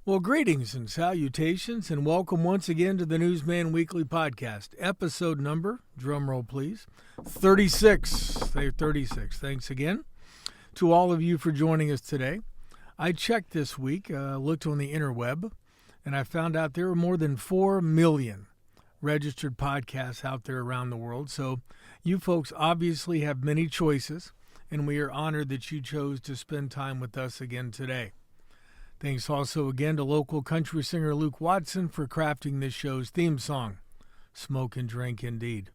Well, greetings and salutations, and welcome once again to the Newsman Weekly Podcast. Episode number, drum roll please, 36. 36. Thanks again to all of you for joining us today. I checked this week, looked on the interweb, and I found out there are more than 4 million registered podcasts out there around the world. So you folks obviously have many choices, and we are honored that you chose to spend time with us again today. Thanks also again to local country singer Luke Watson for crafting this show's theme song, Smoke and Drink Indeed.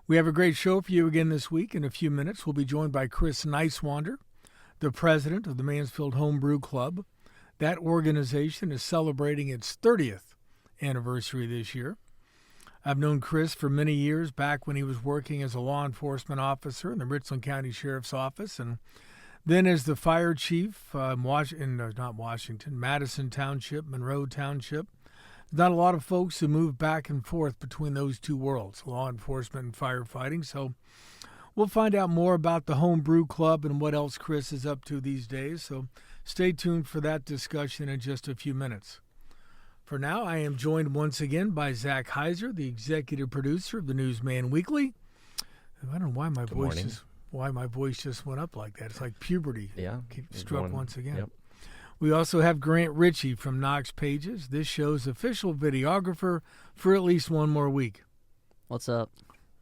We have a great show for you again this week. In a few minutes, we'll be joined by Chris Niswander, the president of the Mansfield Home Brew Club. That organization is celebrating its 30th anniversary this year. I've known Chris for many years, back when he was working as a law enforcement officer in the Richland County Sheriff's Office, and then as the fire chief in Madison Township, Monroe Township. There's not a lot of folks who move back and forth between those two worlds, law enforcement and firefighting. So we'll find out more about the Home Brew Club and what else Chris is up to these days. So stay tuned for that discussion in just a few minutes. For now, I am joined once again by Zac Hiser, the executive producer of the Newsman Weekly. I don't know why my voice just went up like that. It's like puberty struck once again. Yep. We also have Grant Ritchey from Knox Pages, this show's official videographer for at least one more week. What's up?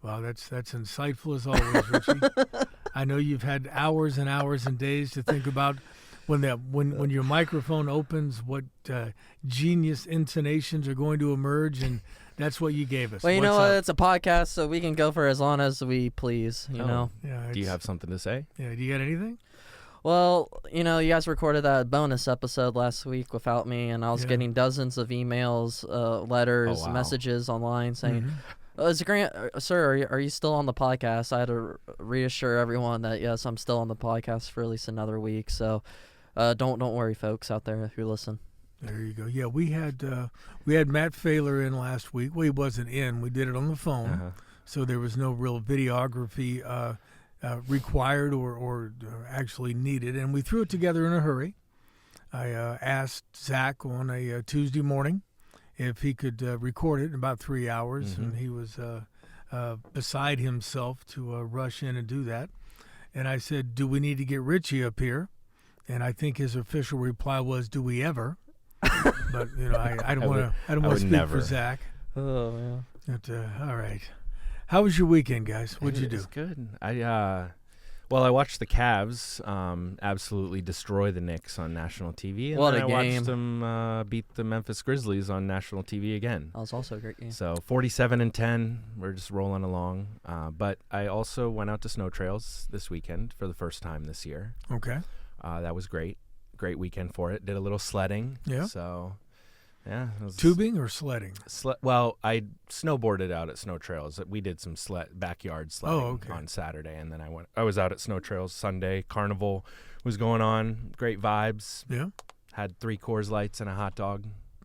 Wow, that's insightful as always, Ritchie. I know you've had hours and hours and days to think about when your microphone opens, what genius intonations are going to emerge, and that's what you gave us. Well, you know what? It's a podcast, so we can go for as long as we please, you know. Yeah, do you have something to say? Yeah, do you got anything? Well, you guys recorded that bonus episode last week without me, and I was getting dozens of emails, letters, messages online saying, is Grant, sir, are you still on the podcast? I had to reassure everyone that, yes, I'm still on the podcast for at least another week, so don't worry, folks out there who listen. There you go. Yeah, we had Matt Failor in last week. Well, he wasn't in. We did it on the phone, so there was no real videography required or actually needed, and we threw it together in a hurry. I asked Zac on a Tuesday morning if he could record it in about 3 hours, and he was beside himself to rush in and do that. And I said, do we need to get Ritchie up here? And I think his official reply was, do we ever? But I don't want to speak for Zac. Oh man. But, all right. How was your weekend, guys? What'd you do? It was good. I watched the Cavs absolutely destroy the Knicks on national TV, and what then a I game. watched them beat the Memphis Grizzlies on national TV again. That was also a great game. So 47-10, we're just rolling along. But I also went out to snow trails this weekend for the first time this year. Okay. That was great. Great weekend for it. Did a little sledding. Yeah. So, yeah. It was tubing or sledding? Well, I snowboarded out at snow trails. We did some backyard sledding on Saturday, and then I was out at snow trails Sunday. Carnival was going on. Great vibes. Yeah. Had 3 Coors Lights and a hot dog.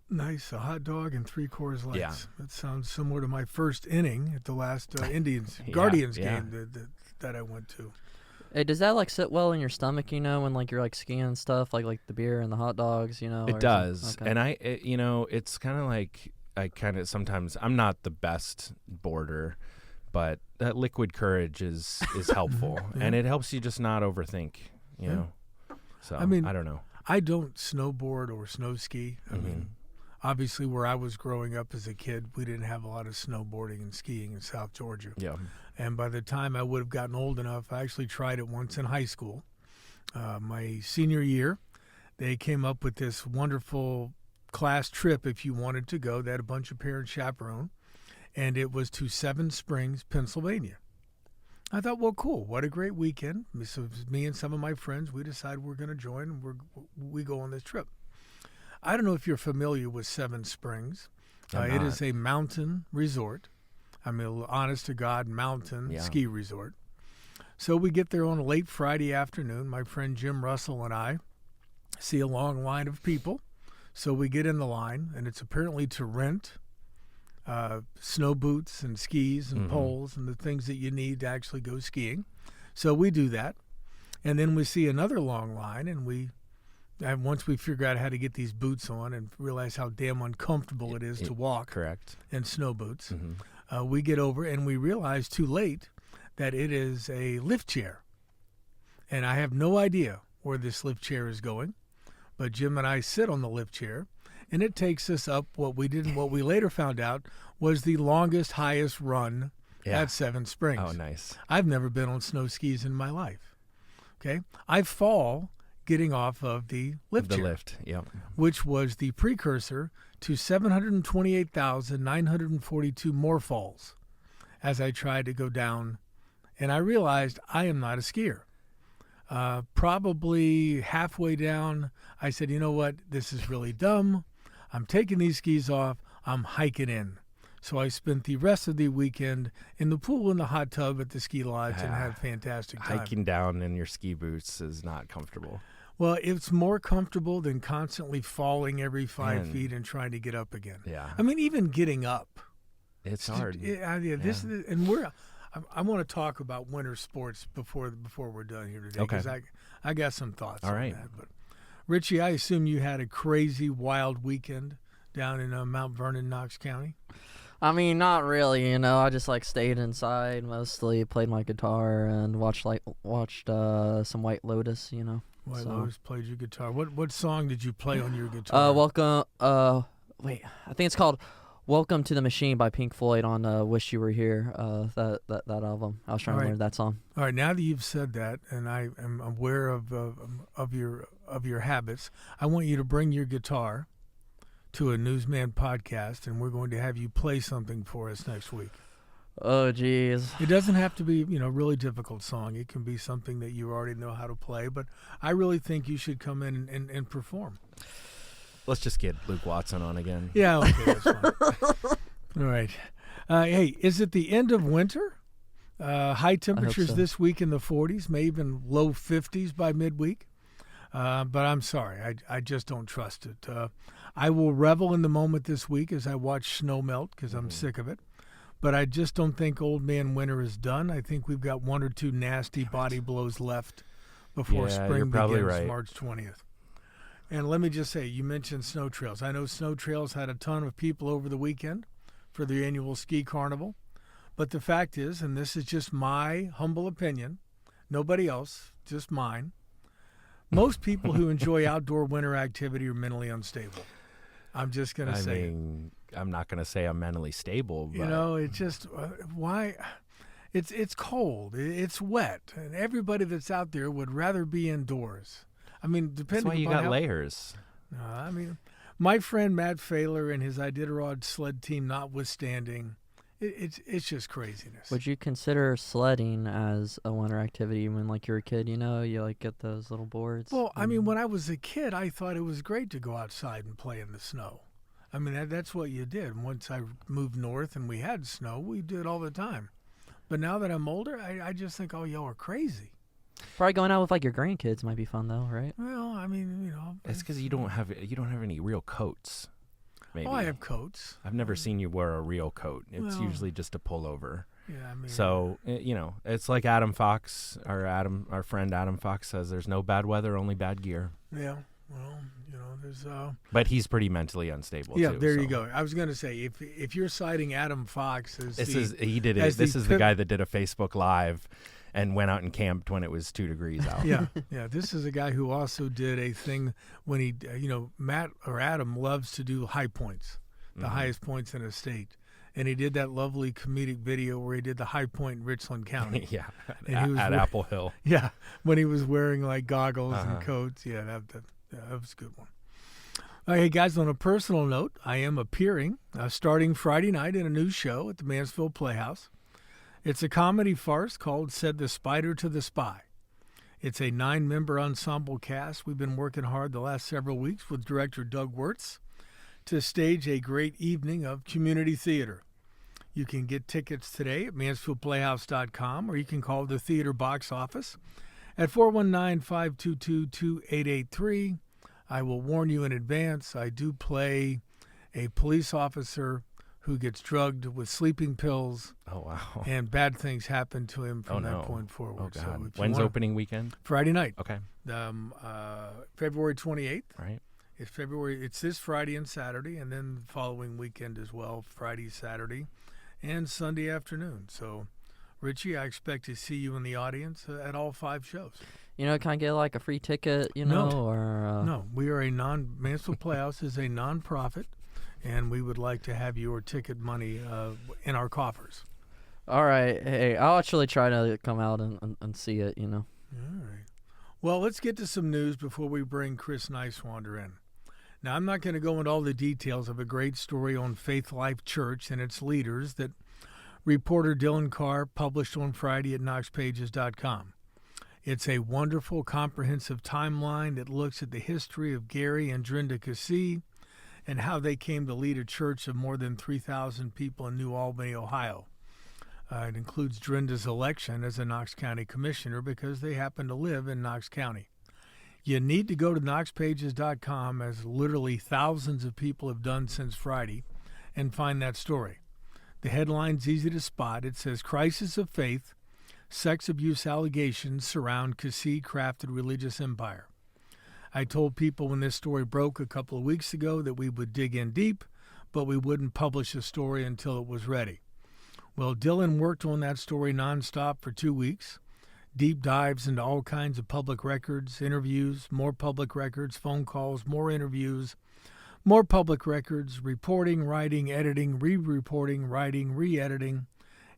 Nice. A hot dog and 3 Coors Lights. Yeah. That sounds similar to my first inning at the last Guardians game that I went to. Hey, does that sit well in your stomach, when you're skiing and stuff, like the beer and the hot dogs, It does. Okay. And it's kind of like sometimes I'm not the best boarder, but that liquid courage is helpful. And it helps you just not overthink, you know. So I don't know. I don't snowboard or snow ski. I mean, obviously where I was growing up as a kid, we didn't have a lot of snowboarding and skiing in South Georgia. Yeah. And by the time I would have gotten old enough, I actually tried it once in high school. My senior year, they came up with this wonderful class trip if you wanted to go. They had a bunch of parents chaperone, and it was to Seven Springs, Pennsylvania. I thought, well, cool. What a great weekend. So me and some of my friends, we decided we're going to join, and we go on this trip. I don't know if you're familiar with Seven Springs. It is a mountain resort. I mean, honest to God, mountain ski resort. So we get there on a late Friday afternoon. My friend Jim Russell and I see a long line of people. So we get in the line, and it's apparently to rent snow boots and skis and poles and the things that you need to actually go skiing. So we do that. And then we see another long line, and we And once we figure out how to get these boots on and realize how damn uncomfortable it is to walk Correct. in snow boots, Mm-hmm. we get over and we realize too late that it is a lift chair. And I have no idea where this lift chair is going, but Jim and I sit on the lift chair, and it takes us up what we later found out was the longest, highest run at Seven Springs. Oh, nice. I've never been on snow skis in my life. Okay? I fall getting off of the lift chair. Yep. Which was the precursor to 728,942 more falls as I tried to go down. And I realized I am not a skier. Probably halfway down, I said, you know what? This is really dumb. I'm taking these skis off. I'm hiking in. So I spent the rest of the weekend in the pool and the hot tub at the ski lodge and had a fantastic time. Hiking down in your ski boots is not comfortable. Well, it's more comfortable than constantly falling every 5 feet and trying to get up again. Yeah. I mean, even getting up. It's hard. This is, and I want to talk about winter sports before we're done here today, because I got some thoughts on that. But Richie, I assume you had a crazy, wild weekend down in Mount Vernon, Knox County. I mean, not really. I just stayed inside mostly, played my guitar, and watched some White Lotus. White Lotus played your guitar. What song did you play on your guitar? I think it's called "Welcome to the Machine" by Pink Floyd on "Wish You Were Here." That album. I was trying to learn that song. All right, now that you've said that, and I am aware of your habits, I want you to bring your guitar to a Newsman podcast, and we're going to have you play something for us next week. Oh, geez. It doesn't have to be, a really difficult song. It can be something that you already know how to play, but I really think you should come in and perform. Let's just get Luke Watson on again. Yeah, okay, that's fine. All right. Hey, is it the end of winter? High temperatures this week in the 40s, maybe even low 50s by midweek. But I'm sorry, I just don't trust it. I will revel in the moment this week as I watch snow melt because I'm sick of it. But I just don't think old man winter is done. I think we've got one or two nasty body blows left before spring begins March 20th. And let me just say, you mentioned snow trails. I know snow trails had a ton of people over the weekend for the annual ski carnival. But the fact is, and this is just my humble opinion, nobody else, just mine, most people who enjoy outdoor winter activity are mentally unstable. I'm just going to say it. I'm not going to say I'm mentally stable. But it's just, why? It's cold. It's wet. And everybody that's out there would rather be indoors. I mean, depending That's why you got layers. I mean, my friend Matt Failor and his Iditarod sled team notwithstanding, it's just craziness. Would you consider sledding as a winter activity when you're a kid, you get those little boards? Well, I mean, when I was a kid, I thought it was great to go outside and play in the snow. I mean, that's what you did. Once I moved north and we had snow, we did it all the time. But now that I'm older, I just think, oh, y'all are crazy. Probably going out with your grandkids might be fun though, right? Well, I mean, it's because you don't have any real coats. Maybe. Oh, I have coats. I've never seen you wear a real coat. It's usually just a pullover. Yeah, I mean. So it's like Adam Fox, our friend Adam Fox says, "There's no bad weather, only bad gear." Yeah. Well, there's. But he's pretty mentally unstable. Yeah, too, there you go. I was going to say, if you're citing Adam Fox as this is the guy that did a Facebook Live and went out and camped when it was 2 degrees out. Yeah. This is a guy who also did a thing when he, Matt or Adam loves to do high points, the highest points in a state. And he did that lovely comedic video where he did the high point in Richland County. Yeah, at Apple Hill. Yeah, when he was wearing goggles and coats. Yeah, that was a good one. Hey, guys, on a personal note, I am appearing starting Friday night in a new show at the Mansfield Playhouse. It's a comedy farce called Said the Spider to the Spy. It's a 9-member ensemble cast. We've been working hard the last several weeks with director Doug Wirtz to stage a great evening of community theater. You can get tickets today at mansfieldplayhouse.com, or you can call the theater box office at 419-522-2883. I will warn you in advance, I do play a police officer who gets drugged with sleeping pills. Oh, wow. And bad things happen to him from that point forward. Oh, God. So when's opening weekend? Friday night. Okay. February 28th. Right. It's this Friday and Saturday, and then the following weekend as well, Friday, Saturday, and Sunday afternoon. So, Richie, I expect to see you in the audience at all 5 shows. Can I get like a free ticket, No, we are Mansfield Playhouse is a non-profit, and we would like to have your ticket money in our coffers. All right. Hey, I'll actually try to come out and see it, All right. Well, let's get to some news before we bring Chris Niswander in. Now, I'm not going to go into all the details of a great story on Faith Life Church and its leaders that reporter Dylan Carr published on Friday at knoxpages.com. It's a wonderful, comprehensive timeline that looks at the history of Gary and Drenda Keesee and how they came to lead a church of more than 3,000 people in New Albany, Ohio. It includes Drenda's election as a Knox County Commissioner because they happen to live in Knox County. You need to go to knoxpages.com, as literally thousands of people have done since Friday, and find that story. The headline's easy to spot. It says, Crisis of Faith, Sex Abuse Allegations Surround Keesee-Crafted Religious Empire. I told people when this story broke a couple of weeks ago that we would dig in deep, but we wouldn't publish the story until it was ready. Well, Dylan worked on that story nonstop for 2 weeks. Deep dives into all kinds of public records, interviews, more public records, phone calls, more interviews, more public records, reporting, writing, editing, re-reporting, writing, re-editing,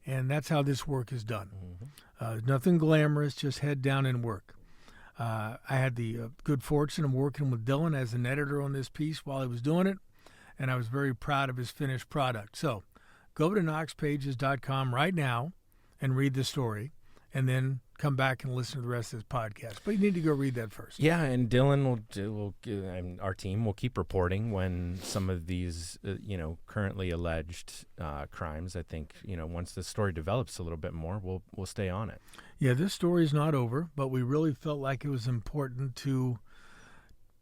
and that's how this work is done. Nothing glamorous, just head down and work. I had the good fortune of working with Dylan as an editor on this piece while he was doing it, and I was very proud of his finished product. So go to knoxpages.com right now and read the story, and then come back and listen to the rest of this podcast. But you need to go read that first. Yeah, and Dylan and our team will keep reporting when some of these, currently alleged crimes. I think, once the story develops a little bit more, we'll stay on it. Yeah, this story is not over, but we really felt like it was important to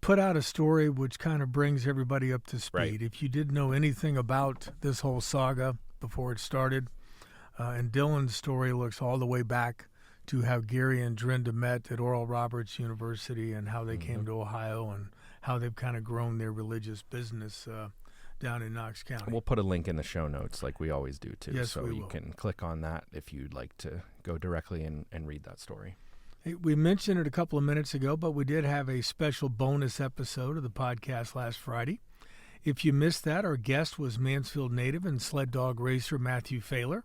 put out a story which kind of brings everybody up to speed. Right. If you didn't know anything about this whole saga before it started, and Dylan's story looks all the way back to how Gary and Drenda met at Oral Roberts University and how they came to Ohio and how they've kind of grown their religious business down in Knox County. We'll put a link in the show notes like we always do, too. Yes, so we you will. can click on that if you'd like to go directly and read that story. Hey, we mentioned it a couple of minutes ago, but we did have a special bonus episode of the podcast last Friday. If you missed that, our guest was Mansfield native and sled dog racer Matthew Failor.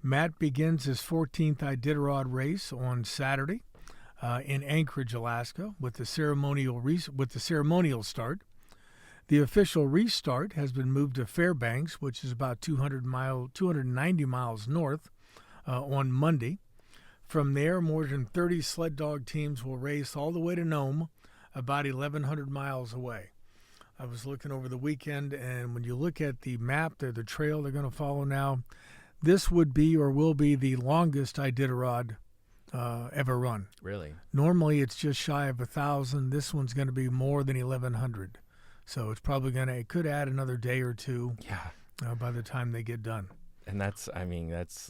Matt begins his 14th Iditarod race on Saturday in Anchorage, Alaska, with the ceremonial start. The official restart has been moved to Fairbanks, which is about 290 miles north, on Monday. From there, more than 30 sled dog teams will race all the way to Nome, about 1,100 miles away. I was looking over the weekend, and when you look at the map, the trail they're going to follow now, this would be or will be the longest Iditarod ever run. Really? Normally, it's just shy of 1,000. This one's going to be more than 1,100. So it's probably it could add another day or two. Yeah. By the time they get done. And that's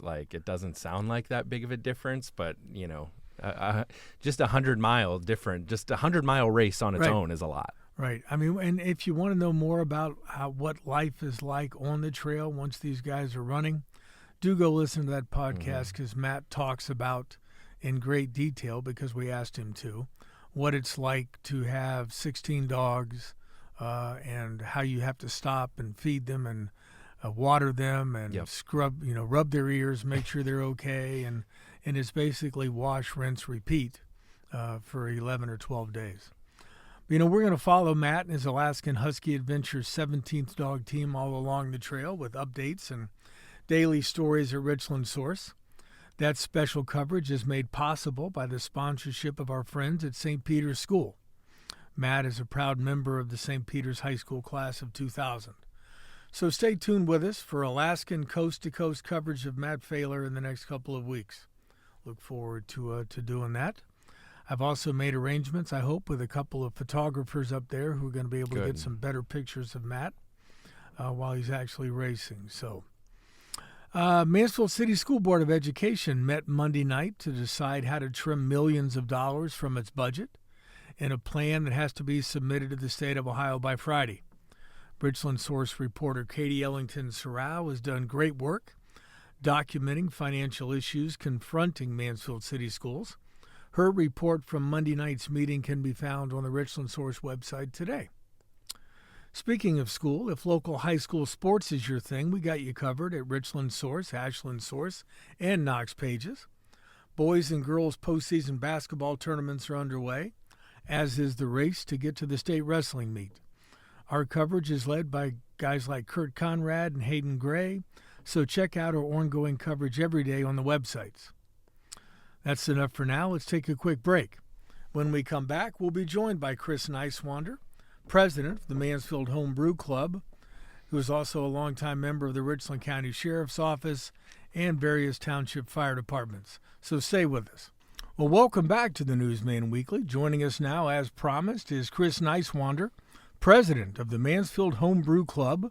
like, it doesn't sound like that big of a difference, but, just 100-mile different, just 100-mile race on its own is a lot. Right. I mean, and if you want to know more about what life is like on the trail once these guys are running, do go listen to that podcast because Matt talks about in great detail, because we asked him to, what it's like to have 16 dogs and how you have to stop and feed them and water them and scrub, rub their ears, make sure they're okay. And it's basically wash, rinse, repeat for 11 or 12 days. We're going to follow Matt and his Alaskan Husky Adventures 17th dog team all along the trail with updates and daily stories at Richland Source. That special coverage is made possible by the sponsorship of our friends at St. Peter's School. Matt is a proud member of the St. Peter's High School class of 2000. So stay tuned with us for Alaskan coast-to-coast coverage of Matt Failor in the next couple of weeks. Look forward to doing that. I've also made arrangements, I hope, with a couple of photographers up there who are going to be able to get some better pictures of Matt. while he's actually racing. So, Mansfield City School Board of Education met Monday night to decide how to trim millions of dollars from its budget in a plan that has to be submitted to the state of Ohio by Friday. Richland Source reporter Katie Ellington-Sorrow has done great work documenting financial issues confronting Mansfield City Schools. Her report from Monday night's meeting can be found on the Richland Source website today. Speaking of school, if local high school sports is your thing, we got you covered at Richland Source, Ashland Source, and Knox Pages. Boys and girls postseason basketball tournaments are underway, as is the race to get to the state wrestling meet. Our coverage is led by guys like Kurt Conrad and Hayden Gray, so check out our ongoing coverage every day on the websites. That's enough for now. Let's take a quick break. When we come back, we'll be joined by Chris Niswander, president of the Mansfield Home Brew Club, who is also a longtime member of the Richland County Sheriff's Office and various township fire departments. So stay with us. Well, welcome back to the Newsman Weekly. Joining us now, as promised, is Chris Niswander, president of the Mansfield Home Brew Club,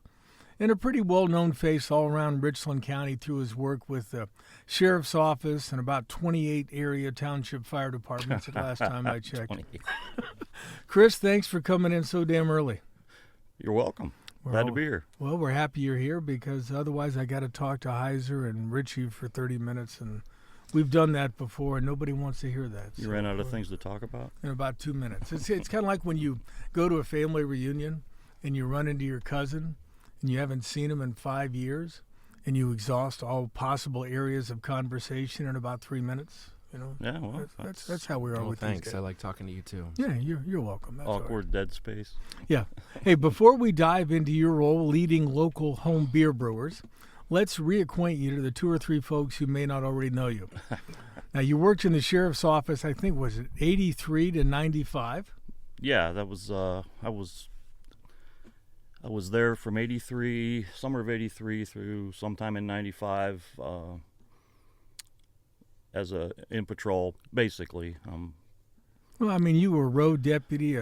and a pretty well-known face all around Richland County through his work with the Sheriff's Office and about 28 area township fire departments at last time I checked. Chris, thanks for coming in so damn early. You're welcome. Glad to be here. Well, we're happy you're here because otherwise I got to talk to Hiser and Ritchey for 30 minutes, and we've done that before, and nobody wants to hear that. You ran out of things to talk about? In about 2 minutes. It's kind of like when you go to a family reunion and you run into your cousin and you haven't seen him in 5 years, and you exhaust all possible areas of conversation in about 3 minutes. You know. Yeah, well, that's how we are with thanks. these guys. I like talking to you too. Yeah, you're welcome. That's awkward dead space. Yeah. Hey, before we dive into your role leading local home beer brewers, let's reacquaint you to the 2 or 3 folks who may not already know you. Now, you worked in the sheriff's office, I think, was it 83 to 95? Yeah, that was, I was there from summer of 83 through sometime in 95 in patrol, basically. Well, I mean, you were a road deputy,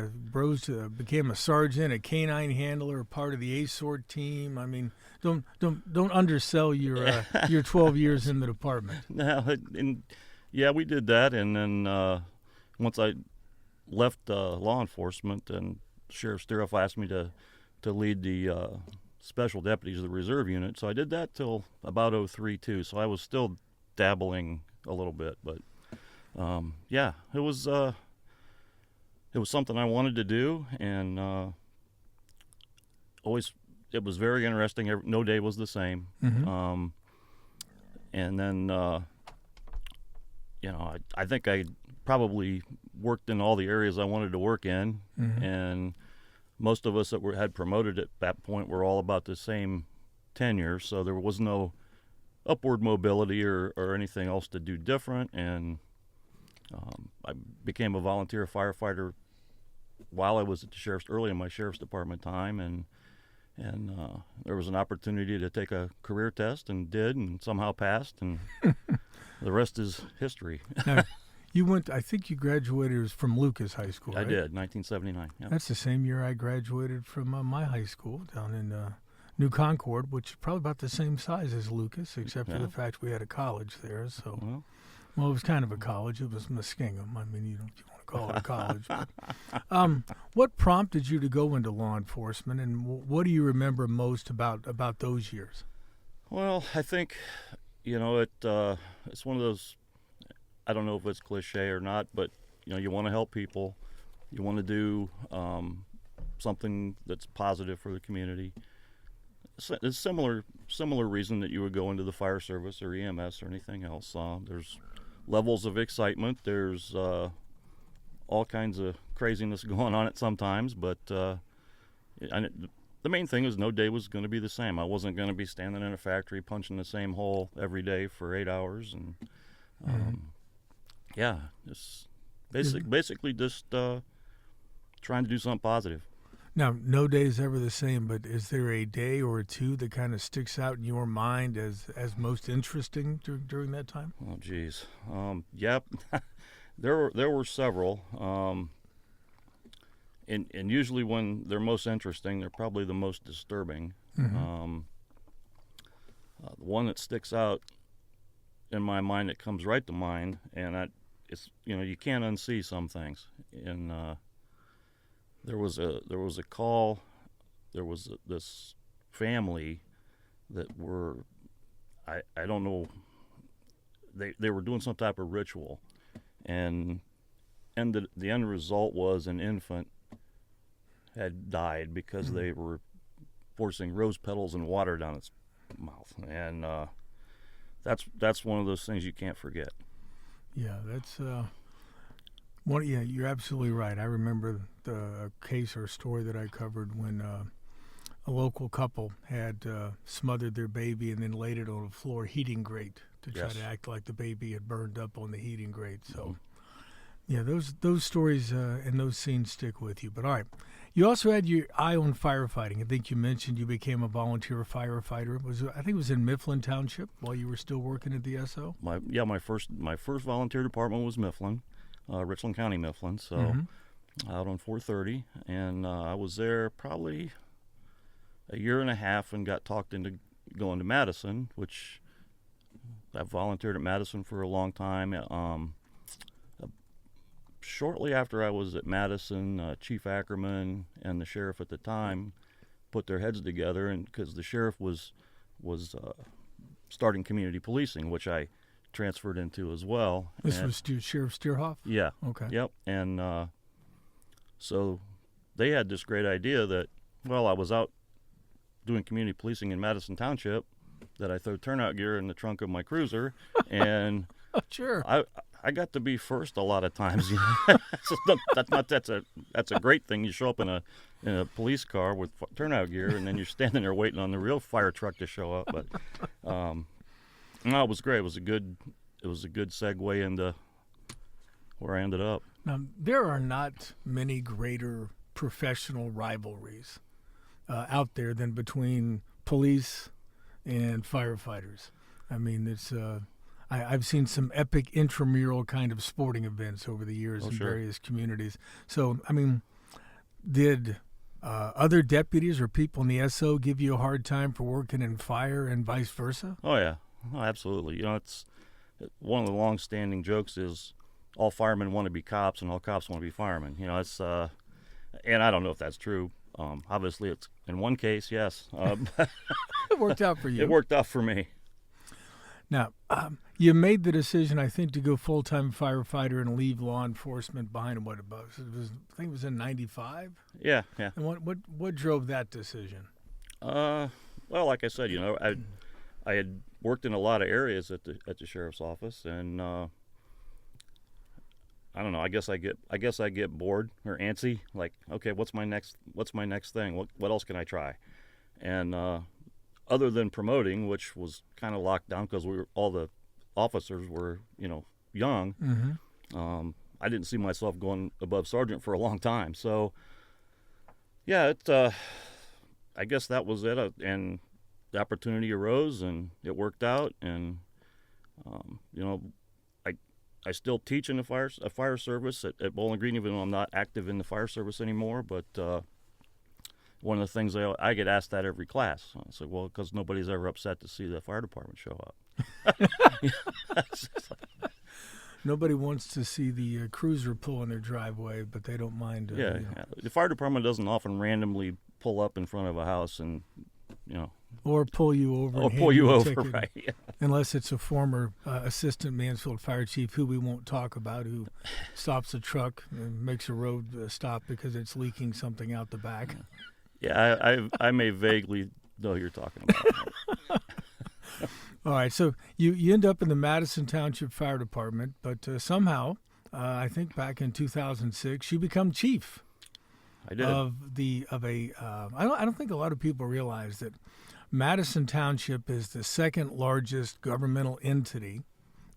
became a sergeant, a canine handler, part of the A-Sort team. I mean, don't undersell your 12 years in the department. No, yeah, we did that, and then once I left law enforcement, and Sheriff Stirrup asked me to lead the special deputies of the reserve unit, so I did that till about 03 too. So I was still dabbling a little bit, but yeah, it was something I wanted to do, and it was very interesting. No day was the same. Mm-hmm. And then I think I probably worked in all the areas I wanted to work in, mm-hmm. and most of us that had promoted at that point were all about the same tenure, so there was no upward mobility or anything else to do different. And I became a volunteer firefighter while I was at the early in my sheriff's department time, and there was an opportunity to take a career test, and did, and somehow passed, and the rest is history. Now, I think you graduated from Lucas High School, right? I did, 1979. Yep. That's the same year I graduated from my high school down in New Concord, which is probably about the same size as Lucas, except for the fact we had a college there. So, well, it was kind of a college. It was Muskingum. I mean, you want to call it a college. But, what prompted you to go into law enforcement, and what do you remember most about those years? Well, I think, it's one of those, I don't know if it's cliche or not, but, you want to help people. You want to do something that's positive for the community. It's a similar reason that you would go into the fire service or EMS or anything else. There's levels of excitement. There's all kinds of craziness going on at sometimes, but the main thing is no day was going to be the same. I wasn't going to be standing in a factory punching the same hole every day for 8 hours, and just basically just trying to do something positive. Now, no day is ever the same, but is there a day or two that kind of sticks out in your mind as most interesting during that time? Oh, geez. Yep. There were several. and usually when they're most interesting, they're probably the most disturbing. The one that sticks out in my mind, that comes right to mind, and it's, you can't unsee some things. And there was a call. There was this family that were, I don't know, they were doing some type of ritual, and the end result was an infant had died because they were forcing rose petals and water down its mouth, and that's one of those things you can't forget. Yeah, that's one. Yeah, you're absolutely right. I remember the case or story that I covered when a local couple had smothered their baby and then laid it on a floor heating grate to try to act like the baby had burned up on the heating grate. So, yeah, those stories and those scenes stick with you. But all right, you also had your eye on firefighting. I think you mentioned you became a volunteer firefighter. I think it was in Mifflin Township while you were still working at the SO? My first volunteer department was Mifflin, Richland County, Mifflin. So out on 430, and I was there probably a year and a half and got talked into going to Madison, which I volunteered at Madison for a long time. Shortly after I was at Madison, Chief Ackerman and the sheriff at the time put their heads together, and because the sheriff was starting community policing, which I transferred into as well. This was Sheriff Steerhoff? Yeah. Okay. Yep. And so they had this great idea that, well, I was out doing community policing in Madison Township, that I throw turnout gear in the trunk of my cruiser, and sure, I got to be first a lot of times. That's a great thing. You show up in a police car with turnout gear, and then you're standing there waiting on the real fire truck to show up. But no, it was great. It was a good segue into where I ended up. Now, there are not many greater professional rivalries out there than between police and firefighters. I mean, it's I've seen some epic intramural kind of sporting events over the years in various communities. So, I mean, did other deputies or people in the SO give you a hard time for working in fire and vice versa? Oh, yeah. Oh, absolutely. It's one of the long-standing jokes is all firemen want to be cops and all cops want to be firemen. It's and I don't know if that's true. Obviously, it's in one case, yes. It worked out for you. It worked out for me. Now, you made the decision, I think, to go full-time firefighter and leave law enforcement behind. I think it was in '95. Yeah. And what drove that decision? Well, like I said, I had worked in a lot of areas at the sheriff's office, and I don't know. I guess I get bored or antsy. Like, okay, what's my next thing? What else can I try? And other than promoting, which was kind of locked down because all the officers were young. Mm-hmm. I didn't see myself going above sergeant for a long time. So yeah, I guess that was it. And the opportunity arose, and it worked out. And I still teach in the fire service at Bowling Green, even though I'm not active in the fire service anymore. But one of the things I get asked that every class. I said, well, because nobody's ever upset to see the fire department show up. Nobody wants to see the cruiser pull in their driveway, but they don't mind. Yeah. The fire department doesn't often randomly pull up in front of a house and, or pull you over. Or pull you over, right? Yeah. Unless it's a former assistant Mansfield fire chief who we won't talk about, who stops a truck and makes a road stop because it's leaking something out the back. Yeah, I may vaguely know who you're talking about. All right, so you end up in the Madison Township Fire Department, but somehow, I think back in 2006, you become chief. I did. I don't think a lot of people realize that Madison Township is the second largest governmental entity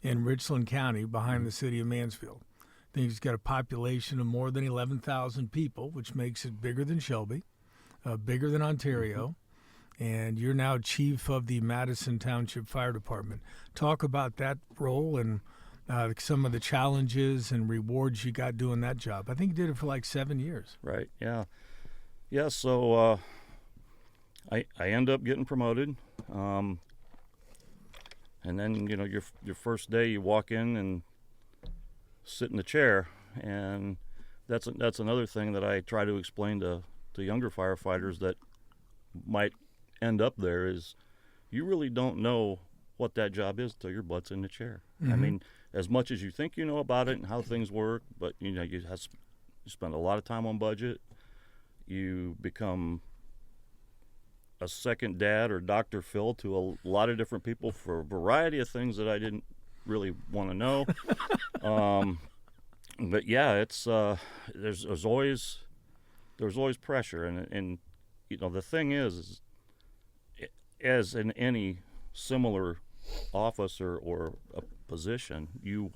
in Richland County behind the city of Mansfield. I think it's got a population of more than 11,000 people, which makes it bigger than Shelby, bigger than Ontario. And you're now chief of the Madison Township Fire Department. Talk about that role and some of the challenges and rewards you got doing that job. I think you did it for like 7 years. Right. Yeah. Yeah. So I end up getting promoted, and then your first day you walk in and sit in the chair, and that's another thing that I try to explain to younger firefighters that might end up there is you really don't know what that job is till your butt's in the chair. Mm-hmm. I mean, as much as you think you know about it and how things work, but you spend a lot of time on budget. You become a second dad or Dr. Phil to a lot of different people for a variety of things that I didn't really want to know. But yeah, it's there's always pressure, and the thing is as in any similar office or a position, you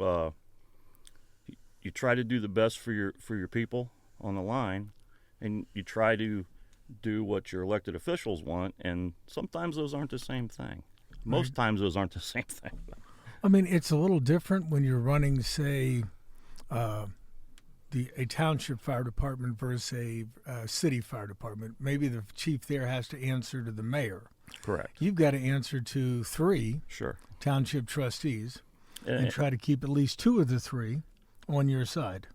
try to do the best for your people on the line, and you try to do what your elected officials want, and sometimes those aren't the same thing. Most times those aren't the same thing. I mean, it's a little different when you're running, say, a township fire department versus a city fire department. Maybe the chief there has to answer to the mayor. Correct. You've got to answer to 3 Sure. township trustees and try to keep at least 2 of the 3 on your side.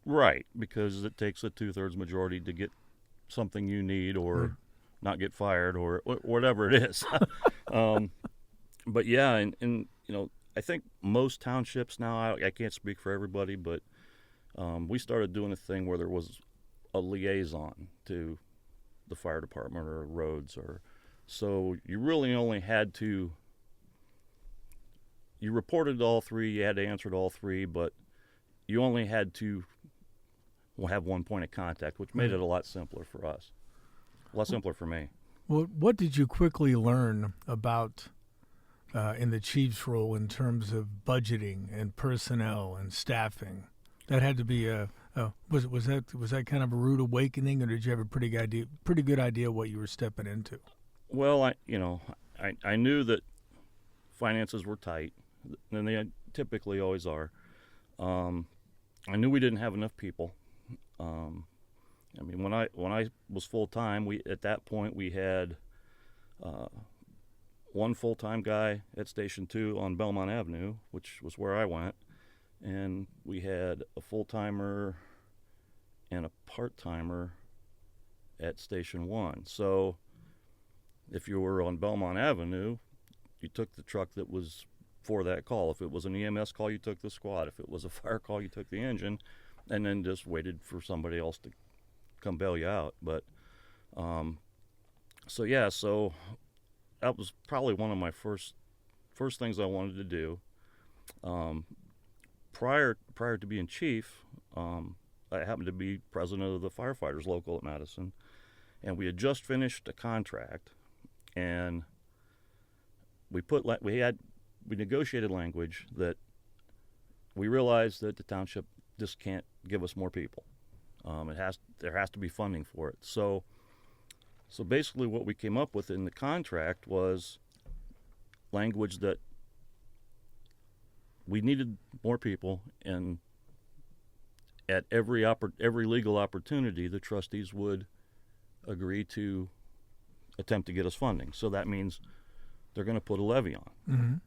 Right, because it takes a 2/3 majority to get something you need or not get fired or whatever it is. But yeah, and I think most townships now, I can't speak for everybody, but we started doing a thing where there was a liaison to the fire department or roads, so you really only had to, you reported to all 3, you had to answer to all 3, but you only had to have one point of contact, which made it a lot simpler for us, a lot simpler for me. Well, what did you quickly learn about in the chief's role in terms of budgeting and personnel and staffing? That had to be was that kind of a rude awakening, or did you have a pretty good idea what you were stepping into? Well, I knew that finances were tight, and they typically always are. I knew we didn't have enough people. I mean, when I was full time, at that point we had one full time guy at Station 2 on Belmont Avenue, which was where I went, and we had a full timer and a part timer at Station 1. So if you were on Belmont Avenue, you took the truck that was for that call. If it was an EMS call, you took the squad. If it was a fire call, you took the engine, and then just waited for somebody else to come bail you out. But so that was probably one of my first things I wanted to do. Prior to being chief, I happened to be president of the firefighters local at Madison, and we had just finished a contract, and we negotiated language that we realized that the township just can't give us more people. There has to be funding for it. So basically what we came up with in the contract was language that we needed more people, and at every legal opportunity, the trustees would agree to attempt to get us funding. So that means they're going to put a levy on,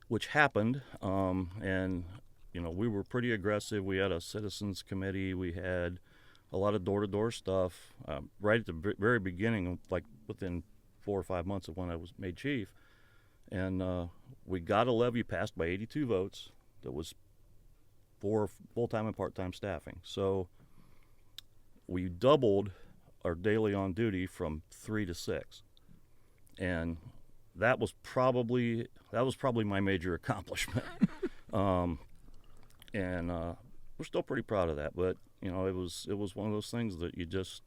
which happened, and we were pretty aggressive. We had a citizens committee. We had a lot of door-to-door stuff right at the very beginning, like within 4 or 5 months of when I was made chief. And we got a levy passed by 82 votes that was for full-time and part-time staffing. So we doubled our daily on duty from 3 to 6. And that was probably my major accomplishment. And we're still pretty proud of that, but it was one of those things that you just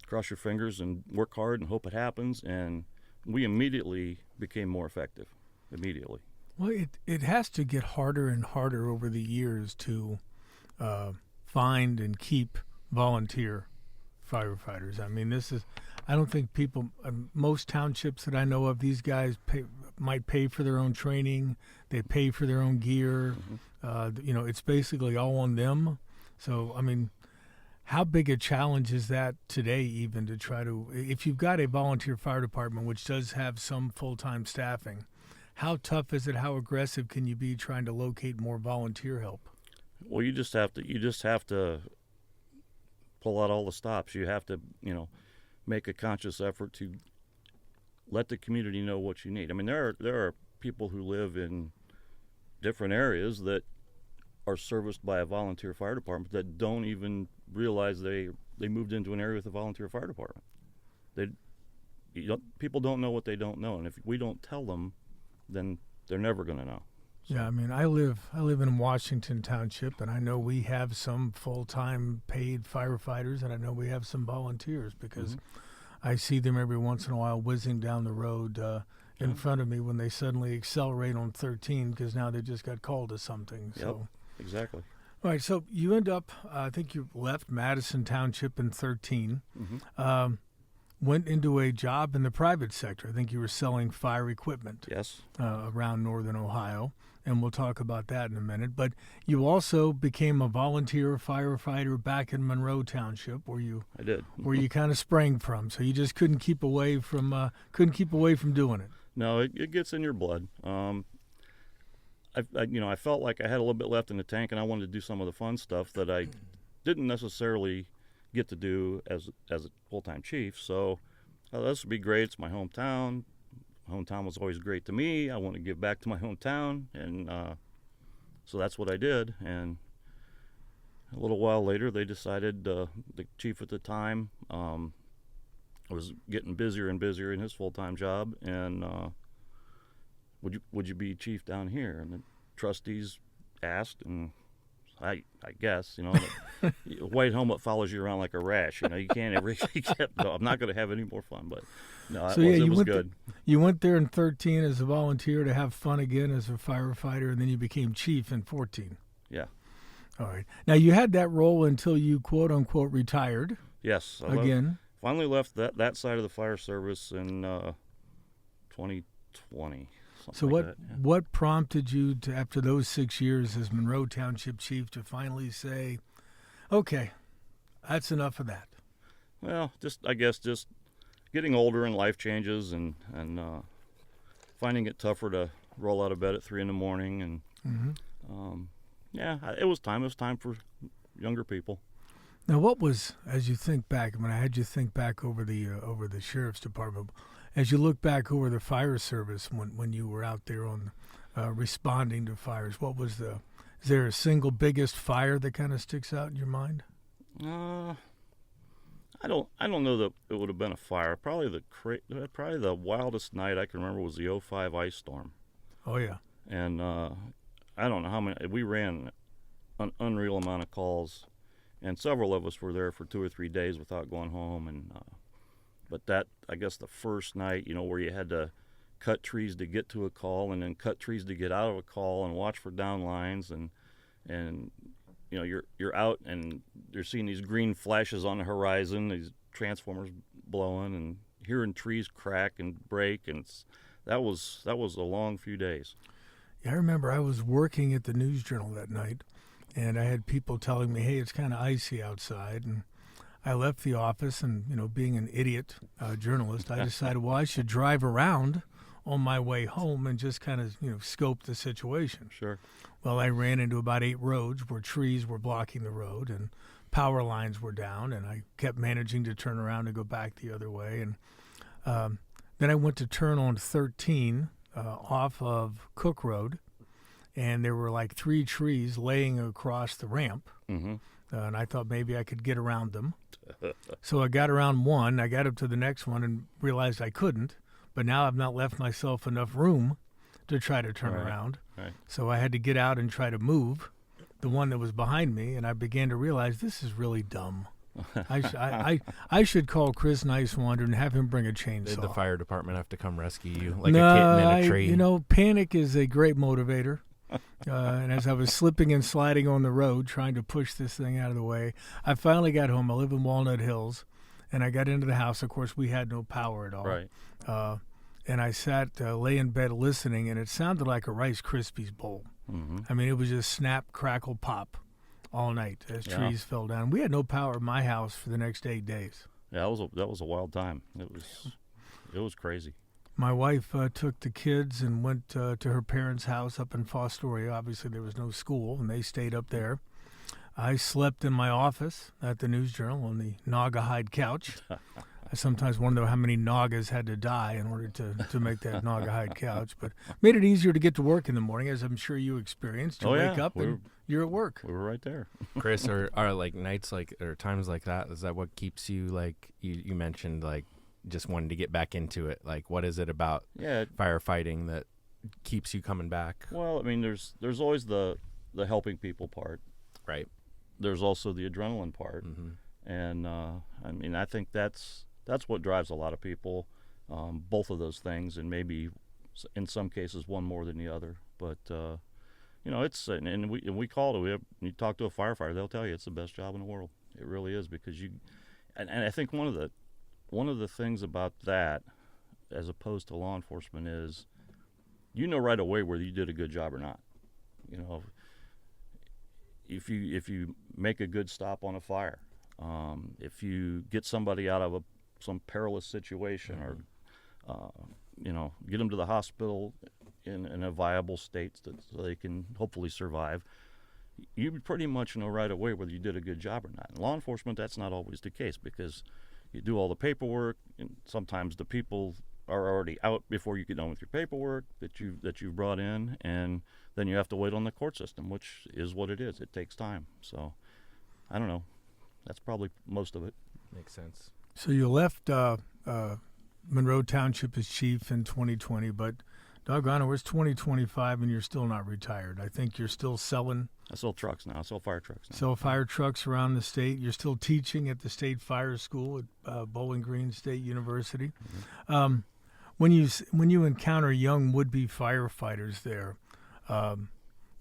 cross your fingers and work hard and hope it happens, and we immediately became more effective. Immediately. Well, it has to get harder and harder over the years to find and keep volunteer firefighters. I mean, I don't think most townships that I know of, these guys might pay for their own training. They pay for their own gear. It's basically all on them. So, I mean, how big a challenge is that today even to try to, if you've got a volunteer fire department, which does have some full-time staffing, how tough is it? How aggressive can you be trying to locate more volunteer help? Well, you just have to pull out all the stops. You have to, make a conscious effort to let the community know what you need. I mean, there are people who live in different areas that are serviced by a volunteer fire department that don't even realize they moved into an area with a volunteer fire department. People don't know what they don't know, and if we don't tell them, then they're never going to know. So. Yeah, I mean, I live in Washington Township, and I know we have some full-time paid firefighters, and I know we have some volunteers because I see them every once in a while whizzing down the road in front of me when they suddenly accelerate on 13 because now they just got called to something. So. Yep, exactly. All right, so you end up, I think you left Madison Township in 13, went into a job in the private sector. I think you were selling fire equipment. Yes. Around northern Ohio, and we'll talk about that in a minute. But you also became a volunteer firefighter back in Monroe Township, where you kind of sprang from. So you just couldn't keep away from doing it. No, it gets in your blood. I felt like I had a little bit left in the tank, and I wanted to do some of the fun stuff that I didn't necessarily get to do as a full-time chief. So this would be great. It's my hometown. Hometown was always great to me. I want to give back to my hometown, and so that's what I did. And a little while later, they decided the chief at the time was getting busier and busier in his full-time job, and would you be chief down here? And the trustees asked, and I guess, white helmet follows you around like a rash. You can't ever. No, I'm not going to have any more fun, but no, so it was good. You went there in 13 as a volunteer to have fun again as a firefighter, and then you became chief in 14. Yeah. All right. Now you had that role until you quote unquote retired. Yes. Finally left that side of the fire service in 2020. So what prompted you to, after those 6 years as Monroe Township chief, to finally say, okay, that's enough of that? Well, I guess getting older and life changes and finding it tougher to roll out of bed at 3 a.m. and it was time. It was time for younger people. Now, what was, as you think back, when I had you think back over the sheriff's department, as you look back over the fire service when you were out there on responding to fires, is there a single biggest fire that kind of sticks out in your mind? I don't know that it would have been a fire. Probably the wildest night I can remember was the 2005 ice storm. Oh yeah. And I don't know how many. We ran an unreal amount of calls, and several of us were there for 2 or 3 days without going home. And but that, I guess, the first night, where you had to cut trees to get to a call, and then cut trees to get out of a call, and watch for down lines, and you're out and you're seeing these green flashes on the horizon, these transformers blowing, and hearing trees crack and break, and that was a long few days. Yeah, I remember I was working at the News Journal that night, and I had people telling me, hey, it's kind of icy outside, and I left the office, and being an idiot journalist, I decided, well, I should drive around on my way home and just kind of scope the situation. Sure. Well, I ran into about 8 roads where trees were blocking the road and power lines were down, and I kept managing to turn around and go back the other way. And then I went to turn on 13 off of Cook Road, and there were like 3 trees laying across the ramp. Mm-hmm. And I thought maybe I could get around them. So I got around one. I got up to the next one and realized I couldn't. But now I've not left myself enough room to try to turn around. Right. So I had to get out and try to move the one that was behind me. And I began to realize this is really dumb. I should call Chris Niswander and have him bring a chainsaw. Did the fire department have to come rescue you like a kitten in a tree? Panic is a great motivator. And as I was slipping and sliding on the road, trying to push this thing out of the way, I finally got home. I live in Walnut Hills, and I got into the house. Of course, we had no power at all. Right. and I sat, lay in bed listening, and it sounded like a Rice Krispies bowl. Mm-hmm. I mean, it was just snap, crackle, pop all night as trees fell down. We had no power in my house for the next 8 days. Yeah, that was a wild time. It was crazy. My wife took the kids and went to her parents' house up in Fostoria. Obviously, there was no school, and they stayed up there. I slept in my office at the News Journal on the Naga hide couch. I sometimes wonder how many Nagas had to die in order to make that Naga hide couch, but made it easier to get to work in the morning, as I'm sure you experienced. You wake up and you're at work. We were right there. Chris, are like nights or times like that? Is that what keeps you, like you mentioned, like just wanting to get back into it? Like, what is it about firefighting that keeps you coming back? Well, I mean, there's always the helping people part, right? There's also the adrenaline part, and I mean, I think that's what drives a lot of people. Both of those things, and maybe in some cases one more than the other. But it's and we call it. You talk to a firefighter, they'll tell you it's the best job in the world. It really is, because and I think one of the things about that, as opposed to law enforcement, is right away whether you did a good job or not. If you make a good stop on a fire, if you get somebody out of some perilous situation, or get them to the hospital in a viable state so they can hopefully survive, you pretty much know right away whether you did a good job or not. In law enforcement, that's not always the case, because you do all the paperwork, and sometimes the people are already out before you get done with your paperwork that you've brought in, and then you have to wait on the court system, which is what it is. It takes time. So, I don't know. That's probably most of it. Makes sense. So you left Monroe Township as chief in 2020, but doggone it, it's 2025 and you're still not retired. I think you're still selling. I sell trucks now. I sell fire trucks now. Sell fire trucks around the state. You're still teaching at the State Fire School at Bowling Green State University. Mm-hmm. When you encounter young would-be firefighters there,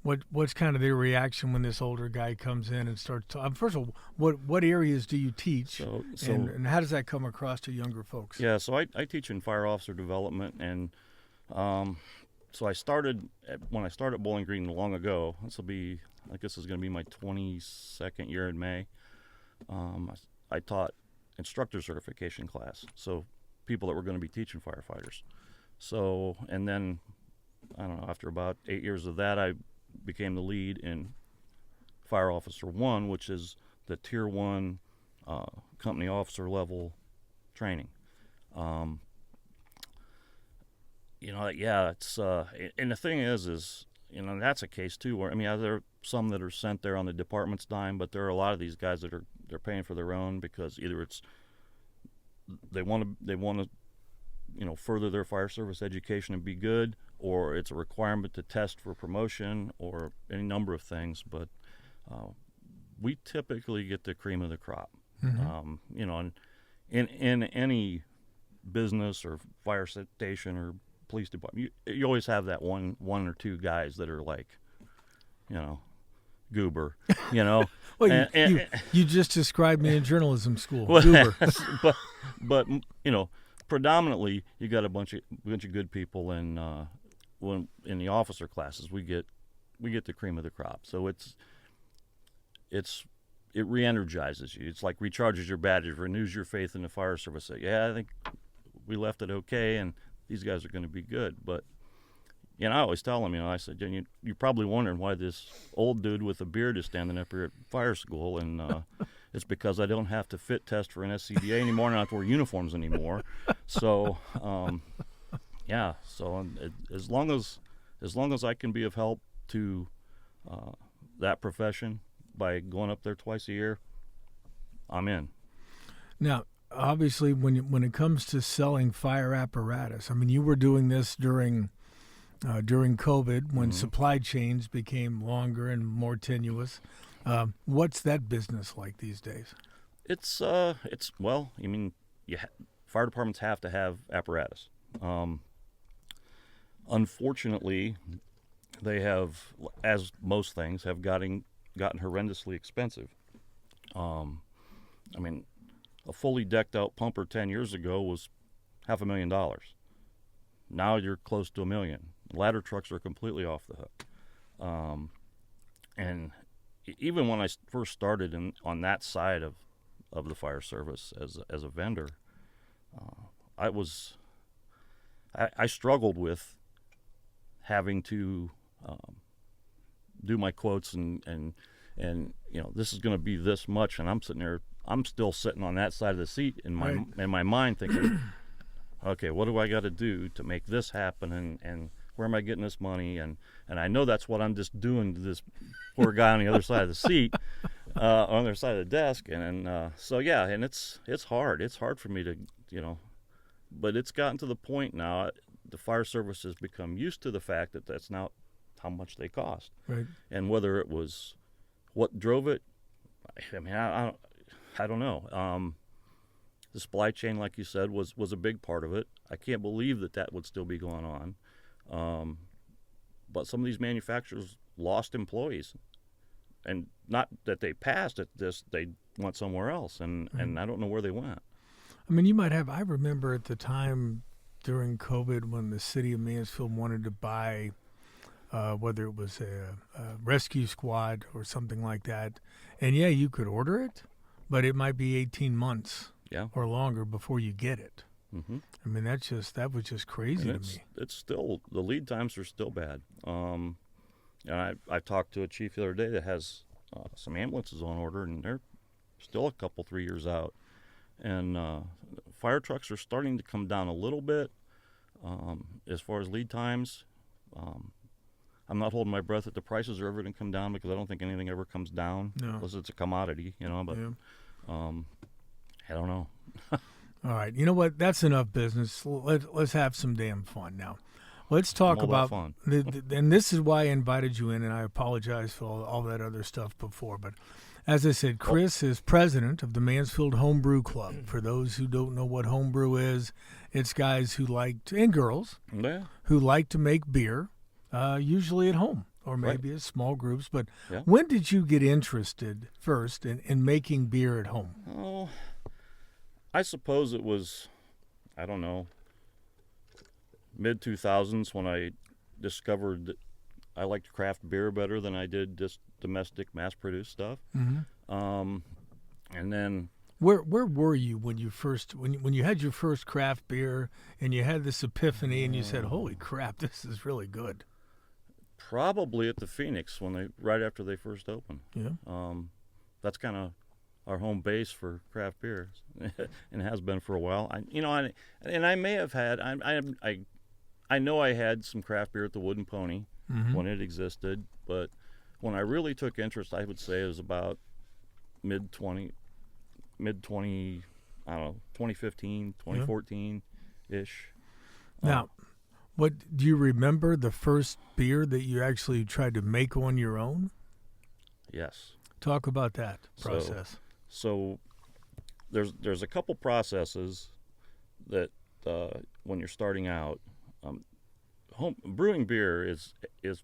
what's kind of their reaction when this older guy comes in and starts? First of all, what areas do you teach, and how does that come across to younger folks? Yeah, so I teach in fire officer development, and so when I started Bowling Green long ago. This is going to be my 22nd year in May. I taught instructor certification class, so people that were going to be teaching firefighters. So, and then, I don't know, after about 8 years of that, I became the lead in Fire Officer 1, which is the Tier 1 company officer level training. It's and the thing is that's a case too where, I mean, there are some that are sent there on the department's dime, but there are a lot of these guys that they're paying for their own, because either it's they want to further their fire service education and be good, or it's a requirement to test for promotion, or any number of things. But we typically get the cream of the crop. Mm-hmm. And in any business or fire station or police department, you always have that one or two guys that are like, goober, Well, you just described me in journalism school, goober. but predominantly you got a bunch of good people, and when in the officer classes we get the cream of the crop. So it re-energizes you. It's like recharges your batteries, renews your faith in the fire service. I think we left it okay, and these guys are going to be good. But I always tell them, I said, you're probably wondering why this old dude with a beard is standing up here at fire school, and it's because I don't have to fit test for an SCBA anymore, and I don't have to wear uniforms anymore. So, So as long as I can be of help to that profession by going up there twice a year, I'm in. Now, obviously, when it comes to selling fire apparatus, I mean, you were doing this during COVID, when supply chains became longer and more tenuous. What's that business like these days? It's well, I mean, fire departments have to have apparatus. Unfortunately, they have, as most things, have gotten horrendously expensive. I mean, a fully decked out pumper 10 years ago was $500,000. Now you're close to $1 million. Ladder trucks are completely off the hook. And even when I first started on that side of the fire service as a vendor, I struggled with having to do my quotes and this is going to be this much, and I'm still sitting on that side of the seat in my mind thinking, okay, what do I got to do to make this happen, and where am I getting this money, and I know that's what I'm just doing to this poor guy on the other side of the seat, on the other side of the desk, and it's hard for me to, but it's gotten to the point now. The fire service has become used to the fact that that's not how much they cost, right? And whether it was what drove it, I mean, I don't know. The supply chain, like you said, was a big part of it. I can't believe that would still be going on. But some of these manufacturers lost employees, and not that they passed at this, they went somewhere else, and I don't know where they went. I mean, you might have. I remember at the time during COVID when the city of Mansfield wanted to buy, whether it was a rescue squad or something like that, and you could order it, but it might be 18 months or longer before you get it. Mm-hmm. I mean, that was just crazy to me. It's still, the lead times are still bad. And I talked to a chief the other day that has some ambulances on order, and they're still a couple, 3 years out. And fire trucks are starting to come down a little bit as far as lead times. I'm not holding my breath that the prices are ever going to come down, because I don't think anything ever comes down unless it's a commodity, but I don't know. All right, you know what? That's enough business. Let's have some damn fun now. Let's talk about fun. And this is why I invited you in, and I apologize for all that other stuff before. But as I said, Chris is president of the Mansfield Home Brew Club. For those who don't know what home brew is, it's guys who and girls who like to make beer, usually at home or maybe in small groups. But when did you get interested first in making beer at home? Oh, I suppose it was, I don't know, mid-2000s when I discovered that I liked craft beer better than I did just domestic mass-produced stuff. Mm-hmm. And then... Where were you when you first when you had your first craft beer and you had this epiphany and you said, holy crap, this is really good? Probably at the Phoenix right after they first opened. Yeah. That's kind of our home base for craft beer, and has been for a while. I may have had. I know I had some craft beer at the Wooden Pony when it existed, but when I really took interest, I would say it was about mid 20, I don't know, 2015, 2014 ish. Now, what do you remember the first beer that you actually tried to make on your own? Yes. Talk about that process. So there's a couple processes that when you're starting out, brewing beer is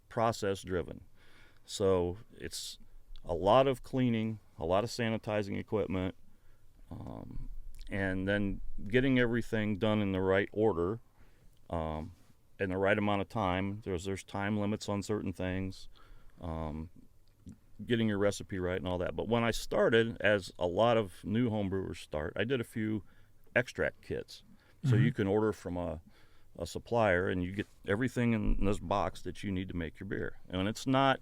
process driven. So it's a lot of cleaning, a lot of sanitizing equipment, and then getting everything done in the right order, in the right amount of time. There's time limits on certain things. Getting your recipe right and all that. But when I started, as a lot of new homebrewers start, I did a few extract kits. So you can order from a supplier, and you get everything in this box that you need to make your beer. And it's not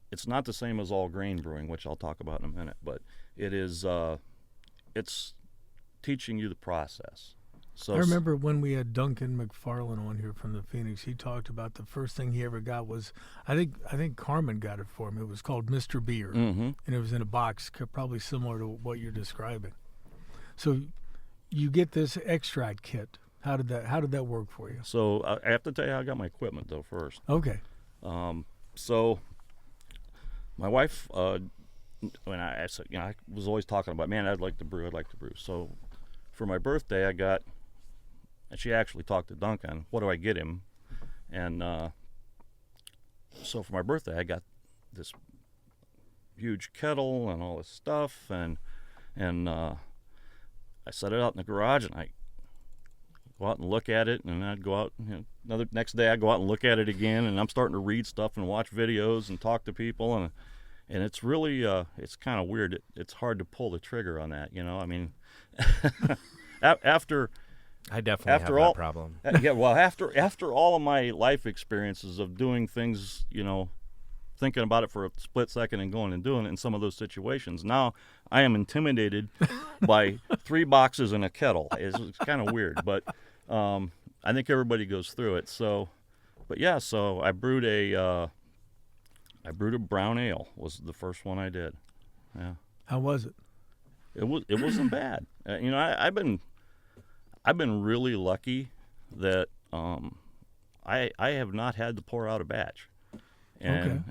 the same as all grain brewing, which I'll talk about in a minute, but it is it's teaching you the process. So I remember when we had Duncan McFarlane on here from the Phoenix, he talked about the first thing he ever got was, I think Carmen got it for him. It was called Mr. Beer, and it was in a box, probably similar to what you're describing. So you get this extract kit. How did that work for you? So I have to tell you how I got my equipment though first. Okay. So my wife, when I was always talking about, man, I'd like to brew. So for my birthday, and she actually talked to Duncan, what do I get him? And so for my birthday, I got this huge kettle and all this stuff, and I set it out in the garage, and go out and look at it, and I'd go out, next day I'd go out and look at it again, and I'm starting to read stuff and watch videos and talk to people, and it's really, it's kind of weird. It's hard to pull the trigger on that, I mean, after... I definitely have that problem. Yeah, well, after all of my life experiences of doing things, thinking about it for a split second and going and doing it in some of those situations, now I am intimidated by 3 boxes and a kettle. It's kind of weird, but I think everybody goes through it. So I brewed a brown ale. Was the first one I did. Yeah. How was it? It wasn't bad. I've been really lucky that I have not had to pour out a batch, and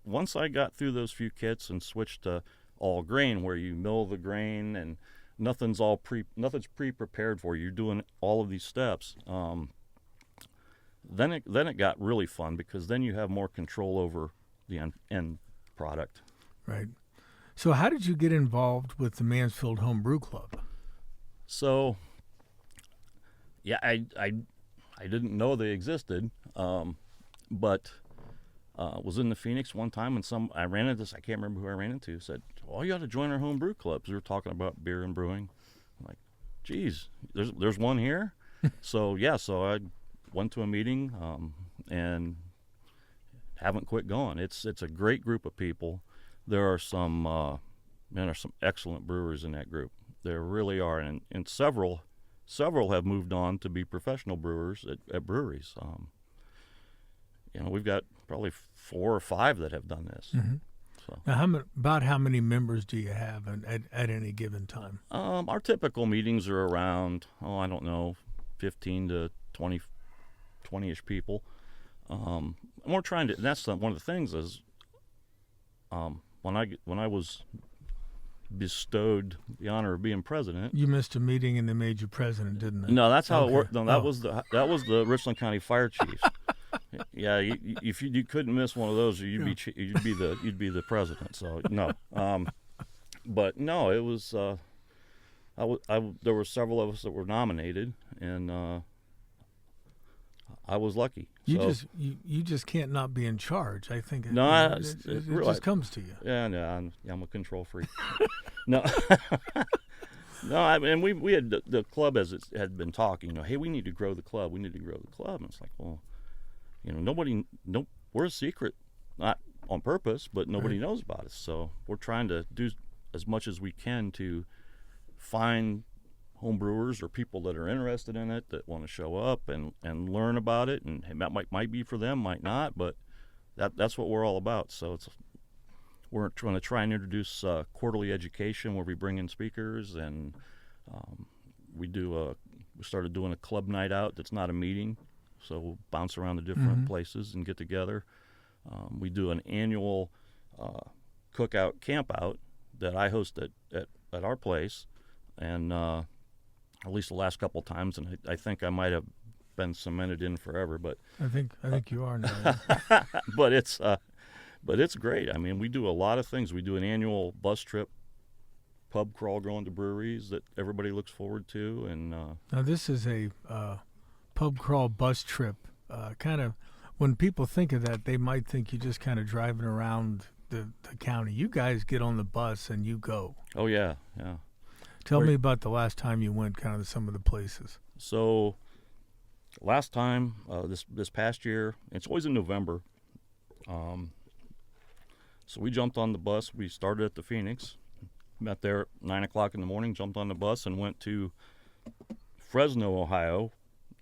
once I got through those few kits and switched to all grain, where you mill the grain and nothing's pre-prepared for you. You're doing all of these steps. Then it got really fun, because then you have more control over the end product. Right. So how did you get involved with the Mansfield Home Brew Club? So. Yeah, I didn't know they existed, but was in the Phoenix one time, and I ran into this. I can't remember who I ran into. Said, "Oh, you ought to join our home brew clubs." We were talking about beer and brewing. I'm like, geez, there's one here. So I went to a meeting and haven't quit going. It's a great group of people. There are some excellent brewers in that group. There really are, and several have moved on to be professional brewers at breweries. We've got probably 4 or 5 that have done this. Mm-hmm. So. Now, how many members do you have at any given time? Our typical meetings are around, 15 to 20-ish people. And we're trying to. And that's one of the things is, when I was bestowed the honor of being president. You missed a meeting and they made you president, didn't they? No, that's how it worked. No, that was the Richland County Fire Chiefs. Yeah, if you couldn't miss one of those, you'd be the president. So no, but no, it was. There were several of us that were nominated, and I was lucky. You just can't not be in charge. I think it just comes to you. Yeah, no, I'm a control freak. No, no. And we had the club, as it had been talking. Hey, we need to grow the club. We need to grow the club. And it's like, well, we're a secret, not on purpose, but nobody knows about us. So we're trying to do as much as we can to find home brewers or people that are interested in it, that want to show up and learn about it, and that might be for them, might not, but that's what we're all about. So we're going to try and introduce quarterly education, where we bring in speakers, and we started doing a club night out that's not a meeting, so we'll bounce around the different places and get together. We do an annual cookout camp out that I host at our place, and at least the last couple of times, and I think I might have been cemented in forever. But I think you are now. but it's great. I mean, we do a lot of things. We do an annual bus trip, pub crawl, going to breweries that everybody looks forward to. And now this is a pub crawl bus trip. Kind of, when people think of that, they might think you're just kind of driving around the county. You guys get on the bus and you go. Oh yeah. Tell me about the last time you went, kind of some of the places. So, last time, this past year, it's always in November. So we jumped on the bus. We started at the Phoenix, met there at 9 o'clock in the morning, jumped on the bus, and went to Fresno, Ohio,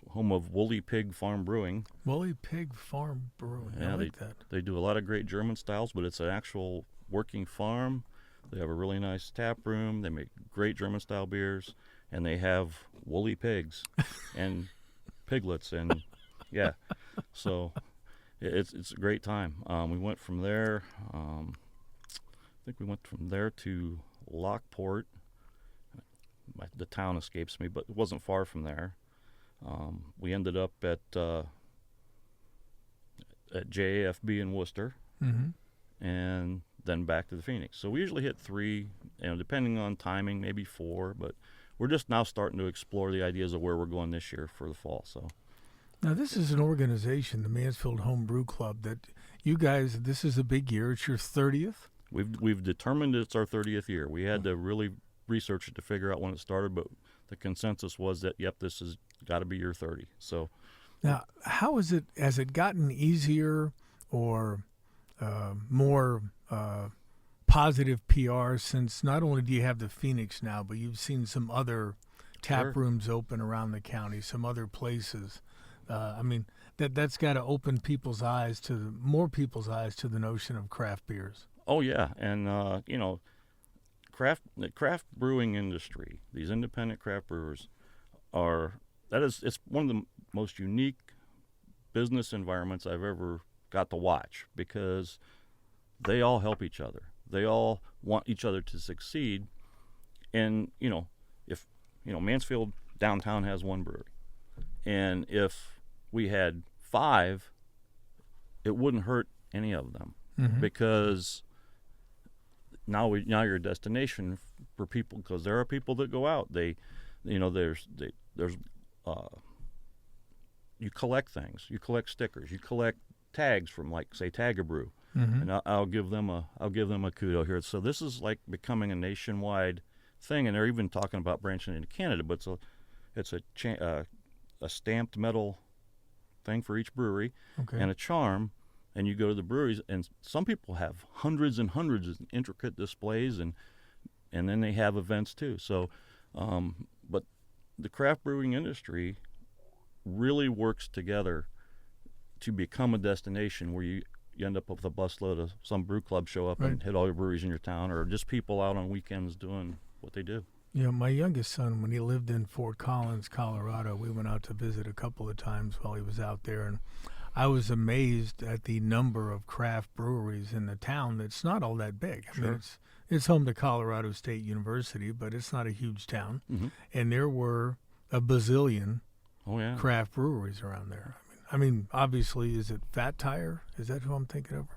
home of Woolly Pig Farm Brewing. Woolly Pig Farm Brewing. Yeah, I like that. They do a lot of great German styles, but it's an actual working farm. They have a really nice tap room. They make great German-style beers, and they have woolly pigs and piglets, and yeah, so it's a great time. We went from there. I think we went from there to Lockport. The town escapes me, but it wasn't far from there. We ended up at JAFB in Worcester, and then back to the Phoenix. So we usually hit 3, depending on timing, maybe 4, but we're just now starting to explore the ideas of where we're going this year for the fall. So now this is an organization, the Mansfield Home Brew Club, that you guys, this is a big year. It's your 30th. We've determined it's our 30th year. We had to really research it to figure out when it started, but the consensus was that, yep, this has got to be year 30. So now, how is it? Has it gotten easier or more positive PR since not only do you have the Phoenix now, but you've seen some other tap rooms open around the county, some other places? I mean, that's got to open more people's eyes to the notion of craft beers. Oh yeah, and the craft brewing industry, these independent craft brewers it's one of the most unique business environments I've ever got to watch, because they all help each other. They all want each other to succeed. And if Mansfield downtown has 1 brewery, and if we had 5, it wouldn't hurt any of them, because now you're a destination for people, because there are people that go out. You collect things, you collect stickers, you collect tags from, like, say, Tag-A-Brew, and I'll give them a kudo here. So this is like becoming a nationwide thing, and they're even talking about branching into Canada. But it's a stamped metal thing for each brewery, and a charm. And you go to the breweries, and some people have hundreds and hundreds of intricate displays, and then they have events too. So, but the craft brewing industry really works together to become a destination where you end up with a busload of some brew club show up and hit all your breweries in your town, or just people out on weekends doing what they do. My youngest son, when he lived in Fort Collins, Colorado, we went out to visit a couple of times while he was out there, and I was amazed at the number of craft breweries in the town that's not all that big. I mean, it's home to Colorado State University, but it's not a huge town. And there were a bazillion craft breweries around there. I mean, obviously, is it Fat Tire? Is that who I'm thinking of?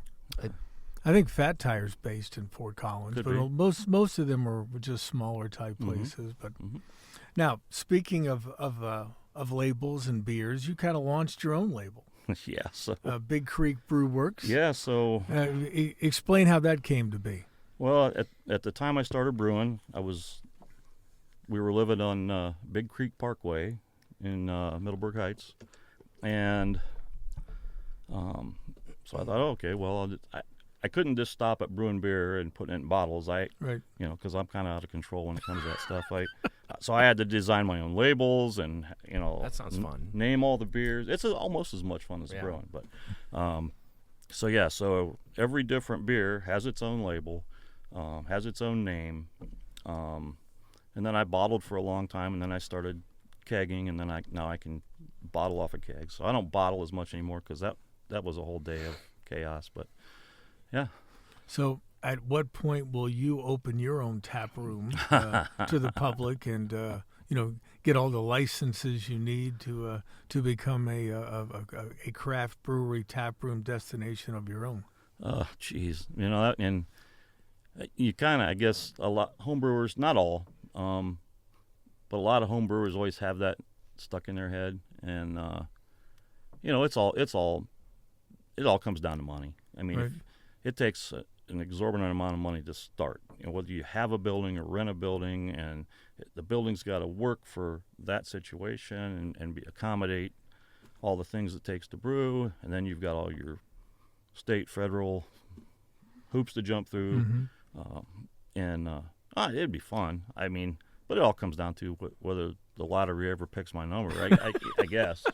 I think Fat Tire's based in Fort Collins, but most of them are just smaller type places. But now, speaking of labels and beers, you kind of launched your own label. Yeah. So Big Creek Brew Works. Yeah. So explain how that came to be. Well, at the time I started brewing, we were living on Big Creek Parkway in Middleburg Heights, and so I thought, okay, well, I couldn't just stop at brewing beer and putting it in bottles. Because I'm kind of out of control when it comes to that stuff. So I had to design my own labels, and that sounds fun. Name all the beers. It's almost as much fun as brewing, but so every different beer has its own label, has its own name, and then I bottled for a long time, and then I started kegging, and then now I can bottle off a keg. So I don't bottle as much anymore, because that was a whole day of chaos. But yeah. So at what point will you open your own tap room to the public and get all the licenses you need to become a craft brewery tap room destination of your own? Geez, and you kind of, I guess, a lot home brewers, not all, but a lot of home brewers always have that stuck in their head, and it all comes down to money. I mean, it takes an exorbitant amount of money to start. Whether you have a building or rent a building, and the building's got to work for that situation and accommodate all the things it takes to brew, and then you've got all your state, federal hoops to jump through, it'd be fun. I mean, but it all comes down to whether the lottery ever picks my number. I guess.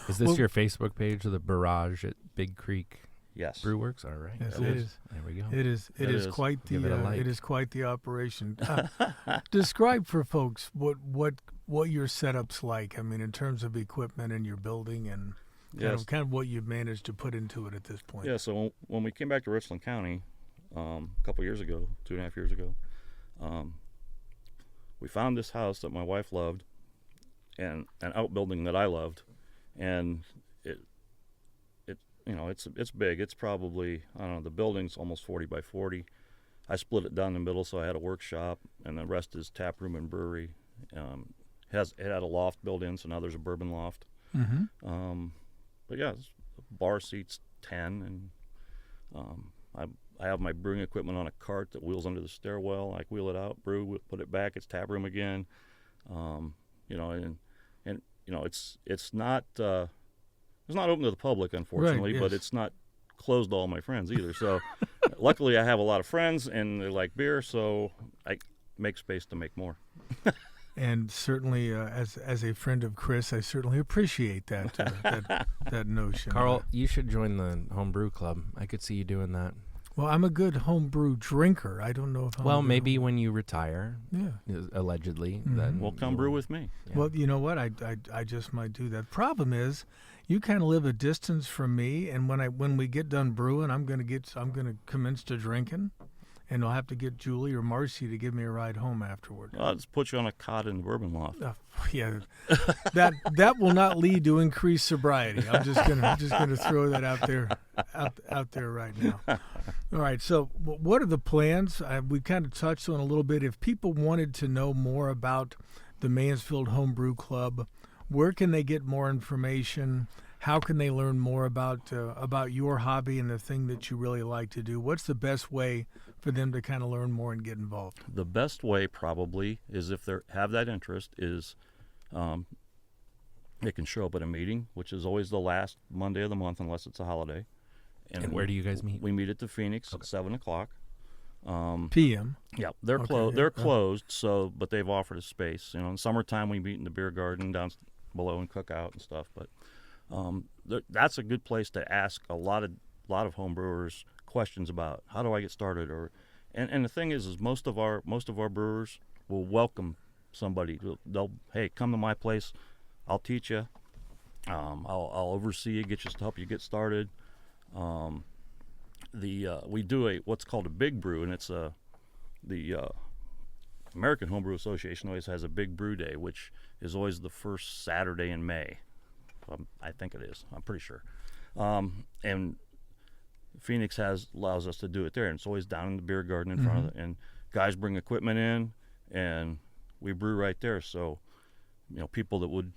Is this your Facebook page, of the Barrage at Big Creek? Yes. Brew Works. All right. Yes, it is. There we go. It is quite the operation. Describe for folks what your setup's like. I mean, in terms of equipment in your building, and kind of what you've managed to put into it at this point. Yeah. So when we came back to Richland County a couple years ago, 2.5 years ago, we found this house that my wife loved, and an outbuilding that I loved, and it's big. It's probably, I don't know, the building's almost 40 by 40. I split it down the middle, so I had a workshop, and the rest is tap room and brewery. It had a loft built in, so now there's a bourbon loft. But yeah, bar seats 10, and I have my brewing equipment on a cart that wheels under the stairwell. I wheel it out, brew, put it back. It's tap room again. It's not open to the public, unfortunately, right, yes. but it's not closed to all my friends either. So luckily I have a lot of friends and they like beer, so I make space to make more. And certainly, as a friend of Chris, I certainly appreciate that that notion. Carl, you should join the Home Brew Club. I could see you doing that. Well, I'm a good homebrew drinker. I don't know if I'm well, maybe when you retire, yeah, allegedly, then well, come brew with me. Yeah. Well, you know what? I just might do that. Problem is, you kind of live a distance from me, and when we get done brewing, I'm gonna commence to drinking, and I'll have to get Julie or Marcy to give me a ride home afterward. I'll just put you on a cot in the bourbon loft. Yeah, that will not lead to increased sobriety. I'm just gonna throw that out there right now. All right. So, what are the plans? We kind of touched on a little bit. If people wanted to know more about the Mansfield Home Brew Club, where can they get more information? How can they learn more about your hobby and the thing that you really like to do? What's the best way for them to kind of learn more and get involved? The best way probably is, if they have that interest, is they can show up at a meeting, which is always the last Monday of the month unless it's a holiday. And where do you guys meet? We meet at the Phoenix at 7:00 p.m. Yeah, they're Okay, they're closed. So, but they've offered us space. In summertime we meet in the beer garden down below and cook out and stuff. But that's a good place to ask a lot of home brewers questions about how do I get started, and the thing is most of our brewers will welcome somebody. They'll, hey, come to my place, I'll teach you, I'll oversee you, get you to help you get started. We do what's called a big brew, and it's the American Homebrew Association always has a big brew day, which is always the first Saturday in May. I think it is. I'm pretty sure. And Phoenix allows us to do it there, and it's always down in the beer garden in front of it. And guys bring equipment in, and we brew right there. So, people that would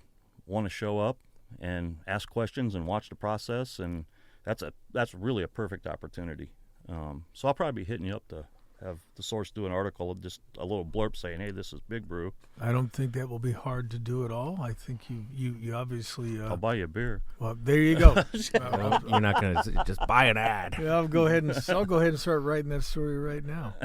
want to show up and ask questions and watch the process, and that's really a perfect opportunity. So I'll probably be hitting you up to have the source do an article, just a little blurb saying, hey, this is Big Brew. I don't think that will be hard to do at all. I think you obviously... I'll buy you a beer. Well, there you go. You're not going to just buy an ad. Yeah, I'll go ahead and start writing that story right now.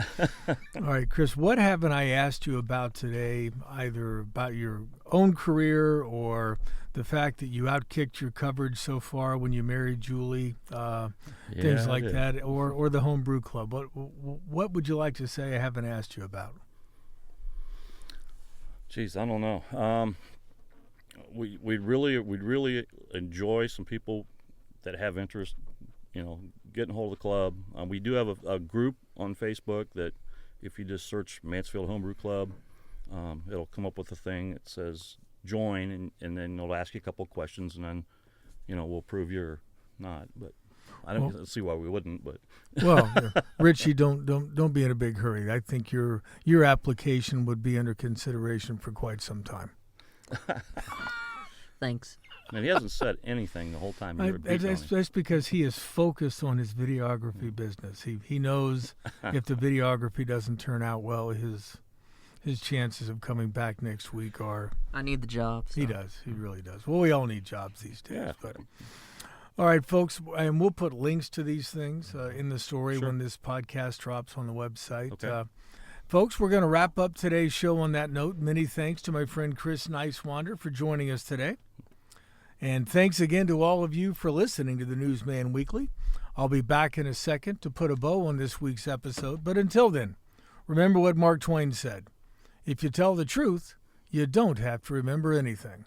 All right, Chris, what haven't I asked you about today, either about your own career or the fact that you outkicked your coverage so far when you married Julie, things like that, or the Home Brew Club? What would you like to say I haven't asked you about? Geez, I don't know. We'd really enjoy some people that have interest, getting hold of the club. We do have a group on Facebook that, if you just search Mansfield Home Brew Club, it'll come up with a thing that says join, and then it'll ask you a couple of questions, and then we'll prove you're not. But I don't see why we wouldn't. But well, Richie, don't be in a big hurry. I think your application would be under consideration for quite some time. Thanks. And he hasn't said anything the whole time. That's because he is focused on his videography business. He knows if the videography doesn't turn out well, his chances of coming back next week are... I need the job. So. He does. He really does. Well, we all need jobs these days. Yeah. But all right, folks, and we'll put links to these things in the story when this podcast drops on the website. Okay. Folks, we're going to wrap up today's show on that note. Many thanks to my friend Chris Niswander for joining us today. And thanks again to all of you for listening to the Newsman Weekly. I'll be back in a second to put a bow on this week's episode. But until then, remember what Mark Twain said. If you tell the truth, you don't have to remember anything.